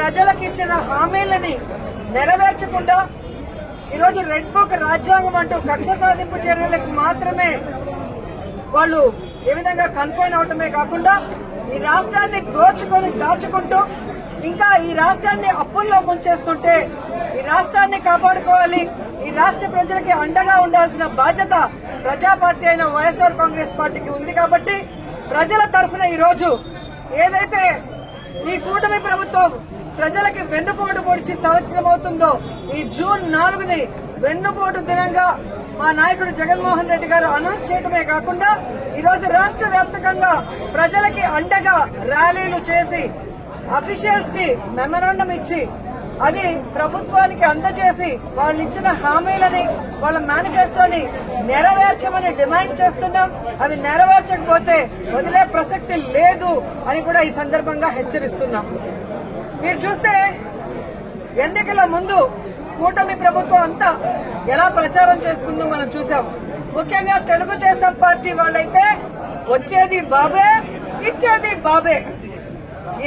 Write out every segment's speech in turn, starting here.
ప్రజలకు ఇచ్చిన హామీలని నెరవేర్చకుండా ఈరోజు రెడ్ బుక్ రాజ్యాంగం అంటూ కక్ష సాధింపు చర్యలకు మాత్రమే వాళ్ళు ఏ విధంగా కన్ఫైన్ అవటమే కాకుండా ఈ రాష్ట్రాన్ని దాచుకుంటూ ఇంకా ఈ రాష్ట్రాన్ని అప్పుల్లో ముంచేస్తుంటే ఈ రాష్ట్రాన్ని కాపాడుకోవాలి, ఈ రాష్ట్ర ప్రజలకి అండగా ఉండాల్సిన బాధ్యత ప్రజా పార్టీ అయిన వైఎస్ఆర్ కాంగ్రెస్ పార్టీకి ఉంది. కాబట్టి ప్రజల తరఫున ఈ రోజు ఏదైతే ఈ కూటమి ప్రభుత్వం ప్రజలకి వెన్నుపోటు పొడిచి సంవత్సరం అవుతుందో ఈ జూన్ 4ని వెన్నుపోటు దినంగా మా నాయకుడు జగన్మోహన్ రెడ్డి గారు అనౌన్స్ చేయడమే కాకుండా ఈరోజు రాష్ట్ర వ్యాప్తంగా ప్రజలకి అండగా ర్యాలీలు చేసి అఫీషియల్స్ కి మెమరాండం ఇచ్చి అది ప్రభుత్వానికి అందజేసి వాళ్ళు ఇచ్చిన హామీలని వాళ్ళ మేనిఫెస్టోని నెరవేర్చమని డిమాండ్ చేస్తున్నాం. అవి నెరవేర్చకపోతే వదిలే ప్రసక్తి లేదు అని కూడా ఈ సందర్భంగా హెచ్చరిస్తున్నాం. మీరు చూస్తే ఎన్నికల ముందు కూటమి ప్రభుత్వం అంతా ఎలా ప్రచారం చేసుకుందో మనం చూసాం. ముఖ్యంగా తెలుగుదేశం పార్టీ వాళ్ళైతే వచ్చేది బాబే ఇచ్చేది బాబే.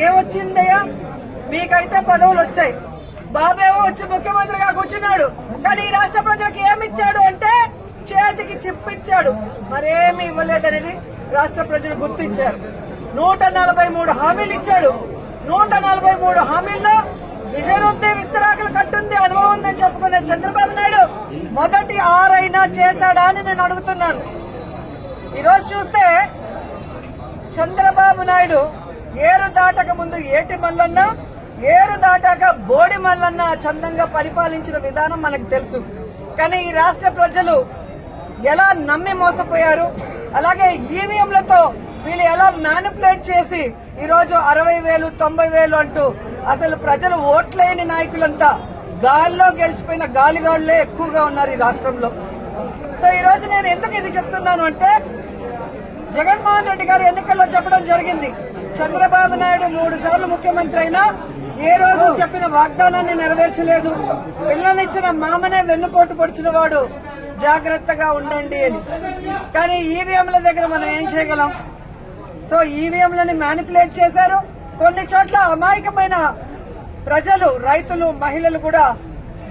ఏమొచ్చిందయ్యా, మీకైతే పదవులు వచ్చాయి, బాబేమో వచ్చి ముఖ్యమంత్రిగా కూర్చున్నాడు, కానీ ఈ రాష్ట్ర ప్రజలకు ఏమిచ్చాడు అంటే చేతికి చిప్పిచ్చాడు, మరేమి ఇవ్వలేదనేది రాష్ట్ర ప్రజలు గుర్తించారు. 143 హామీలు ఇచ్చాడు. 143 హామీల్లో విజయరుద్దే విస్తరాకులు కట్టుంది అనుభవం ఉందని చెప్పుకునే చంద్రబాబు నాయుడు మొదటి 6 అయినా చేశాడా అని నేను అడుగుతున్నాను. ఈరోజు చూస్తే చంద్రబాబు నాయుడు ఏరు దాటక ముందు ఏటి మల్లన్న, ఏరు దాటాక బోడి మల్లన్న చందంగా పరిపాలించిన విధానం మనకు తెలుసు. కానీ ఈ రాష్ట్ర ప్రజలు ఎలా నమ్మి మోసపోయారు, అలాగే ఈవీఎంలతో వీళ్ళు ఎలా మ్యానిపులేట్ చేసి ఈరోజు 60,000 90,000 అంటూ అసలు ప్రజలు ఓట్లేని నాయకులంతా గాల్లో గెలిచిపోయిన గాలిగాళ్లే ఎక్కువగా ఉన్నారు ఈ రాష్ట్రంలో. సో ఈ రోజు నేను ఎందుకు ఇది చెప్తున్నాను అంటే జగన్మోహన్ రెడ్డి గారు ఎన్నికల్లో చెప్పడం జరిగింది, చంద్రబాబు నాయుడు 3 సార్లు ముఖ్యమంత్రి అయినా ఏ రోజు చెప్పిన వాగ్దానాన్ని నెరవేర్చలేదు, పిల్లనిచ్చిన మామనే వెన్నుపోటు పొడిచిన వాడు, జాగ్రత్తగా ఉండండి అని. కానీ ఈవీఎంల దగ్గర మనం ఏం చేయగలం? సో ఈవీఎంలని మ్యానిపులేట్ చేశారు. కొన్ని చోట్ల అమాయకమైన ప్రజలు, రైతులు, మహిళలు కూడా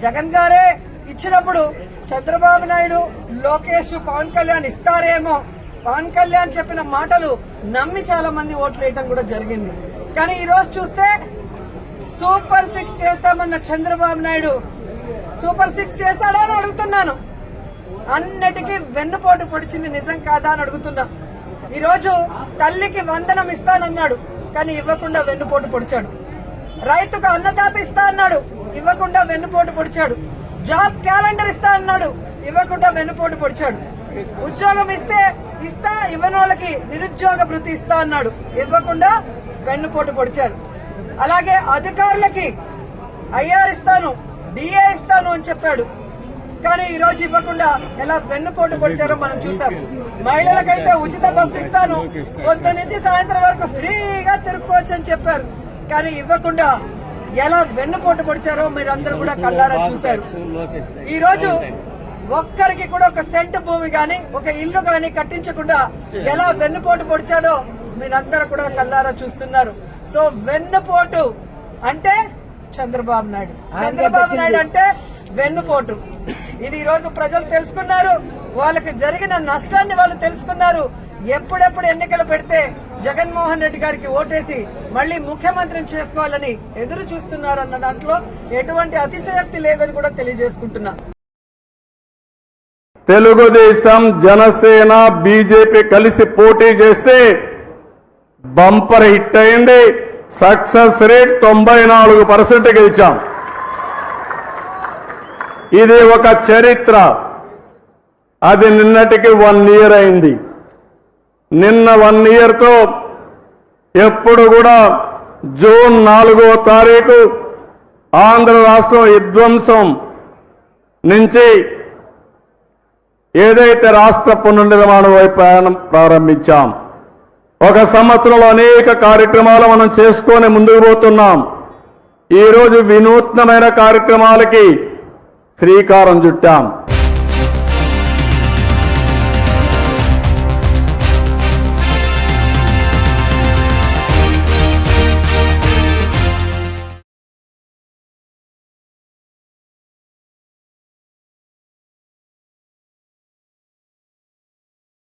జగన్ గారే ఇచ్చినప్పుడు చంద్రబాబు నాయుడు, లోకేష్, పవన్ కళ్యాణ్ ఇస్తారేమో, పవన్ కళ్యాణ్ చెప్పిన మాటలు నమ్మి చాలా మంది ఓట్లు వేయడం కూడా జరిగింది. కానీ ఈ రోజు చూస్తే సూపర్ 6 చేస్తామన్న చంద్రబాబు నాయుడు సూపర్ 6 చేశాడా అని అడుగుతున్నాను. అన్నిటికీ వెన్నుపోటు పొడిచింది నిజం కాదా అని అడుగుతున్నా. ఈ రోజు తల్లికి వందనం ఇస్తానన్నాడు, కానీ ఇవ్వకుండా వెన్నుపోటు పొడిచాడు. రైతుకు అన్నదాత ఇస్తా అన్నాడు, ఇవ్వకుండా వెన్నుపోటు పొడిచాడు. జాబ్ క్యాలెండర్ ఇస్తా అన్నాడు, ఇవ్వకుండా వెన్నుపోటు పొడిచాడు. ఉద్యోగం ఇస్తా ఇవ్వని వాళ్ళకి నిరుద్యోగ భృతి ఇస్తా అన్నాడు, ఇవ్వకుండా వెన్నుపోటు పొడిచాడు. అలాగే అధికారులకి ఐఆర్ ఇస్తాను, డిఏ ఇస్తాను అని చెప్పాడు, కానీ ఈ రోజు ఇవ్వకుండా ఎలా వెన్నుపోటు పొడిచారో మనం చూసాం. మహిళలకైతే ఉచిత బస్సు ఇస్తాను, పొద్దు నుంచి సాయంత్రం వరకు ఫ్రీగా తిరుక్కోవచ్చు అని చెప్పారు, కానీ ఇవ్వకుండా ఎలా వెన్నుపోటు పొడిచారో మీరందరూ కూడా కళ్ళారా చూశారు. ఈ రోజు ఒక్కరికి కూడా ఒక సెంటు భూమి గాని, ఒక ఇల్లు గాని కట్టించకుండా ఎలా వెన్నుపోటు పొడిచాడో మీరందరూ కూడా కళ్ళారా చూస్తున్నారు. సో వెన్నుపోటు అంటే చంద్రబాబు నాయుడు, చంద్రబాబు నాయుడు అంటే వెన్నుపోటు. ఇది ఈ రోజు ప్రజలు తెలుసుకున్నారు, వాళ్ళకి జరిగిన నష్టాన్ని వాళ్ళు తెలుసుకున్నారు. ఎప్పుడెప్పుడు ఎన్నికలు పెడితే జగన్మోహన్ రెడ్డి గారికి ఓటేసి మళ్లీ ముఖ్యమంత్రిని చేసుకోవాలని ఎదురు చూస్తున్నారు అన్న దాంట్లో ఎటువంటి అతిశయోక్తి లేదని కూడా తెలియజేసుకుంటున్నా. తెలుగుదేశం, జనసేన, బీజేపీ కలిసి పోటీ చేస్తే బంపర్ హిట్ అయింది. సక్సెస్ రేట్ 94% గెలిచాం. ఇది ఒక చరిత్ర. అది నిన్నటికి 1 ఇయర్ అయింది. నిన్న 1 ఇయర్తో ఎప్పుడు కూడా జూన్ 4వ తారీఖు ఆంధ్ర రాష్ట్రం విధ్వంసం నుంచి ఏదైతే రాష్ట్ర పునర్నిర్మాణం వైపు ప్రయాణం ప్రారంభించాం. ఒక సంవత్సరంలో అనేక కార్యక్రమాలు మనం చేసుకొని ముందుకు పోతున్నాం. ఈరోజు వినూత్నమైన కార్యక్రమాలకి శ్రీకారం చుట్టాం.